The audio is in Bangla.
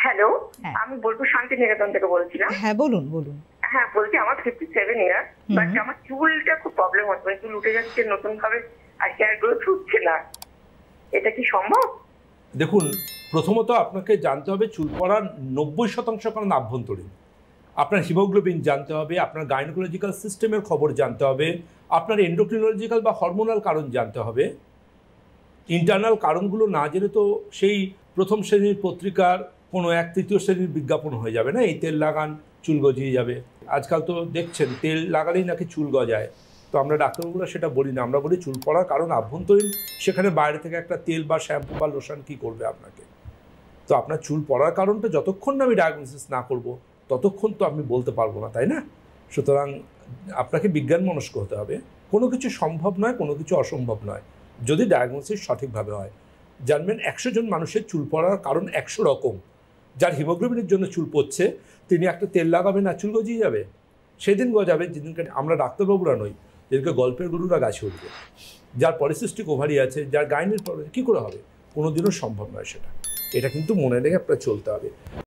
হ্যালো, হ্যাঁ। আমি বোলপুর শান্তিনিকেতন থেকে বলছিলাম। হ্যাঁ, বলুন বলুন। হ্যাঁ, বলছি আমার 57 ইয়ার, বাট আমার চুলটা খুব প্রবলেম হচ্ছে, চুল উঠে যাচ্ছে নতুন ভাবে, আর হেয়ার গ্রোথ হচ্ছে না। এটা কি সম্ভব? দেখুন, প্রথমত আপনাকে জানতে হবে চুল পড়ার 90% কারণ আভ্যন্তরীণ। আপনার হিমোগ্লোবিন জানতে হবে, আপনার গাইনোকোলজিক্যাল সিস্টেমের খবর জানতে হবে, আপনার এন্ডোক্রিনোলজিক্যাল বা হরমোনাল কারণ জানতে হবে। ইন্টারনাল কারণগুলো না জেনে তো সেই প্রথম শ্রেণীর পত্রিকার কোনো এক তৃতীয় শ্রেণীর বিজ্ঞাপন হয়ে যাবে না, এই তেল লাগান চুল গজিয়ে যাবে। আজকাল তো দেখছেন তেল লাগালেই নাকি চুল গজায়। তো আমরা ডাক্তারবাবুরা সেটা বলি না, আমরা বলি চুল পড়ার কারণ আভ্যন্তরীণ, সেখানে বাইরে থেকে একটা তেল বা শ্যাম্পু বা লোশন কী করবে আপনাকে। তো আপনার চুল পড়ার কারণটা যতক্ষণ না আমি ডায়াগনোসিস না করব ততক্ষণ তো আমি বলতে পারবো না, তাই না? সুতরাং আপনাকে বিজ্ঞান মনস্ক হতে হবে। কোনো কিছু সম্ভব নয়, কোনো কিছু অসম্ভব নয়, যদি ডায়াগনোসিস সঠিকভাবে হয়। জানবেন 100 জন মানুষের চুল পড়ার কারণ 100 রকম। যার হিমোগ্লোবিনের জন্য চুল পড়ছে তিনি একটা তেল লাগাবেন আর চুল গজিয়ে যাবে। সেদিন গজাবে যেদিনকে আমরা ডাক্তারবাবুরা নই, যেদিনকে গল্পের গরুরা গাছে উঠবে। যার পলিসিস্টিক ওভারি আছে, যার গাইনির প্রবলেম, কী করে হবে? কোনোদিনও সম্ভব নয় সেটা। এটা কিন্তু মনে রেখে আপনার চলতে হবে।